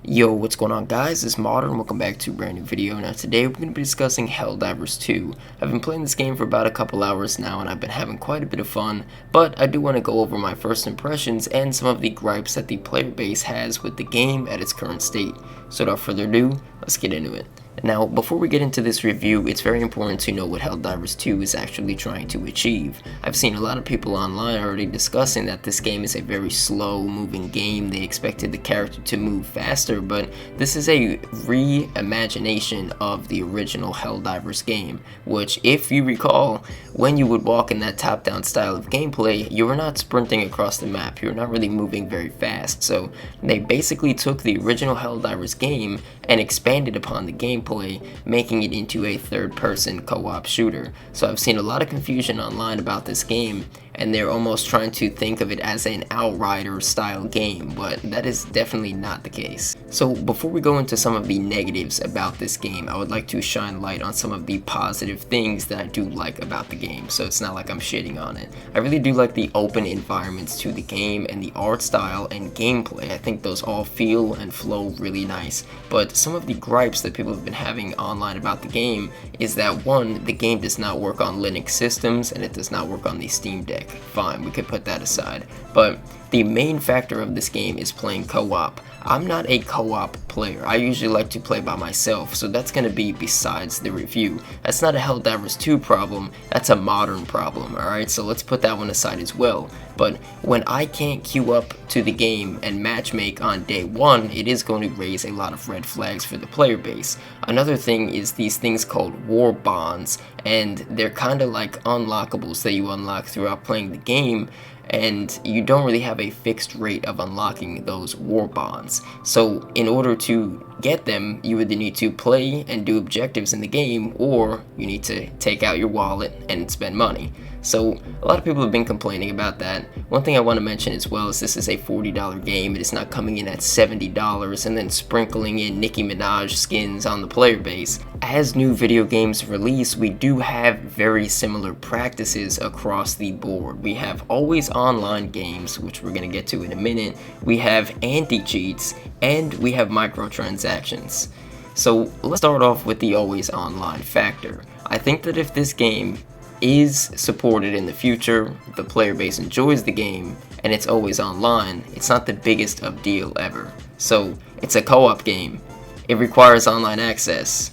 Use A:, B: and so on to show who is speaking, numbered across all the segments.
A: Yo, what's going on guys? It's Modern, welcome back to a brand new video. Now today we're going to be discussing Helldivers 2. I've been playing this game for about a couple hours now and I've been having quite a bit of fun, but I do want to go over my first impressions and some of the gripes that the player base has with the game at its current state. So without further ado, let's get into it. Now, before we get into this review, it's very important to know what Helldivers 2 is actually trying to achieve. I've seen a lot of people online already discussing that this game is a very slow-moving game. They expected the character to move faster, but this is a reimagination of the original Helldivers game, which, if you recall, when you would walk in that top-down style of gameplay, you were not sprinting across the map. You were not really moving very fast. So they basically took the original Helldivers game and expanded upon the gameplay, making it into a third-person co-op shooter. So I've seen a lot of confusion online about this game, and they're almost trying to think of it as an Outrider style game, but that is definitely not the case. So before we go into some of the negatives about this game, I would like to shine light on some of the positive things that I do like about the game, so it's not like I'm shitting on it. I really do like the open environments to the game and the art style and gameplay. I think those all feel and flow really nice, but some of the gripes that people have been having online about the game is that, one, the game does not work on Linux systems and it does not work on the Steam Deck. Fine, we could put that aside, but the main factor of this game is playing co-op. I'm not a co-op player. I usually like to play by myself, so that's going to be besides the review. That's not a Helldivers 2 problem, that's a Modern problem, alright? So let's put that one aside as well. But when I can't queue up to the game and matchmake on day one, it is going to raise a lot of red flags for the player base. Another thing is these things called war bonds, and they're kind of like unlockables that you unlock throughout playing the game, and you don't really have a fixed rate of unlocking those war bonds. So in order to get them, you either need to play and do objectives in the game, or you need to take out your wallet and spend money. So a lot of people have been complaining about that. One thing I want to mention as well is this is a $40 game. It is not coming in at $70 and then sprinkling in Nicki Minaj skins on the player base. As new video games release, we do have very similar practices across the board. We have always online games, which we're going to get to in a minute. We have anti-cheats, and we have microtransactions. So let's start off with the always online factor. I think that if this game is supported in the future, the player base enjoys the game, and it's always online, it's not the biggest of deal ever. So it's a co-op game. It requires online access.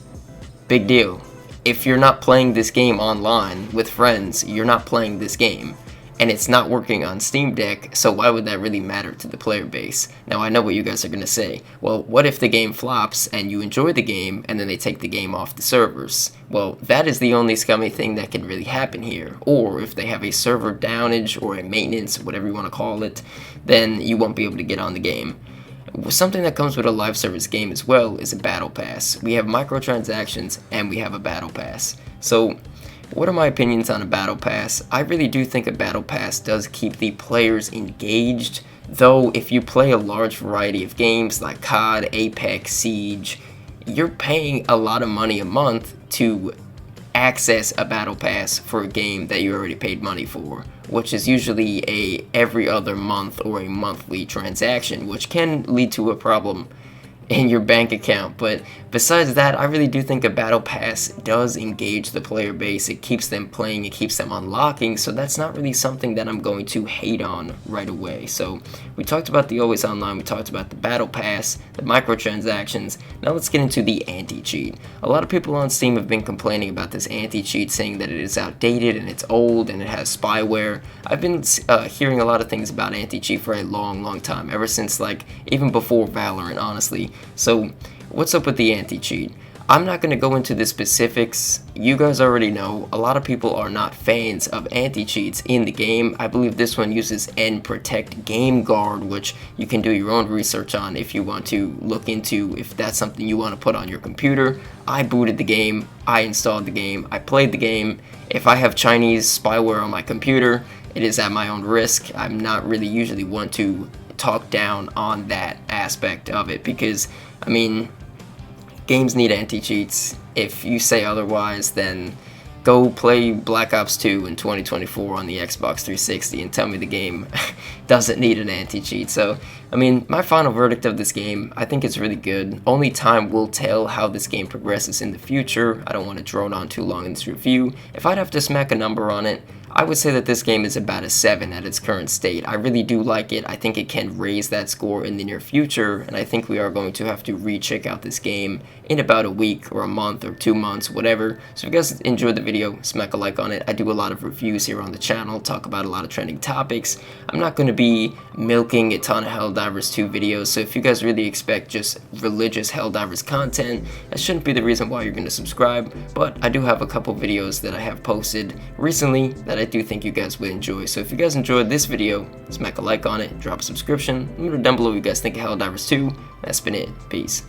A: Big deal. If you're not playing this game online with friends, you're not playing this game. And it's not working on Steam Deck, so why would that really matter to the player base? Now I know what you guys are going to say. Well, what if the game flops and you enjoy the game and then they take the game off the servers? Well, that is the only scummy thing that can really happen here. Or if they have a server downage or a maintenance, whatever you want to call it, then you won't be able to get on the game. Something that comes with a live service game as well is a battle pass. We have microtransactions and we have a battle pass. So what are my opinions on a battle pass? I really do think a battle pass does keep the players engaged, though if you play a large variety of games like COD, Apex, Siege, you're paying a lot of money a month to access a battle pass for a game that you already paid money for, which is usually a every other month or a monthly transaction, which can lead to a problem in your bank account. But besides that, I really do think a battle pass does engage the player base. It keeps them playing, it keeps them unlocking, so that's not really something that I'm going to hate on right away. So we talked about the always online, we talked about the battle pass, the microtransactions. Now let's get into the anti-cheat. A lot of people on Steam have been complaining about this anti-cheat, saying that it is outdated and it's old and it has spyware. I've been hearing a lot of things about anti-cheat for a long time, ever since, like, even before Valorant, honestly. So what's up with the anti-cheat? I'm not going to go into the specifics. You guys already know a lot of people are not fans of anti-cheats in the game. I believe this one uses Protect Game Guard, which you can do your own research on if you want to look into if that's something you want to put on your computer. I booted the game, I installed the game, I played the game. If I have Chinese spyware on my computer, it is at my own risk. I'm not really usually one to talk down on that aspect of it, because I mean, games need anti-cheats. If you say otherwise, then go play Black Ops 2 in 2024 on the Xbox 360 and tell me the game doesn't need an anti-cheat. So, I mean, my final verdict of this game, I think it's really good. Only time will tell how this game progresses in the future. I don't want to drone on too long in this review. If I'd have to smack a number on it, I would say that this game is about a 7 at its current state. I really do like it. I think it can raise that score in the near future, and I think we are going to have to recheck out this game in about a week or a month or 2 months, whatever. So if you guys enjoyed the video, smack a like on it. I do a lot of reviews here on the channel, talk about a lot of trending topics. I'm not going to be milking a ton of Helldivers 2 videos, so if you guys really expect just religious Helldivers content, that shouldn't be the reason why you're going to subscribe, but I do have a couple videos that I have posted recently that I do think you guys will enjoy. So if you guys enjoyed this video, smack a like on it, drop a subscription, let me know down below what you guys think of Helldivers 2. That's been it. Peace.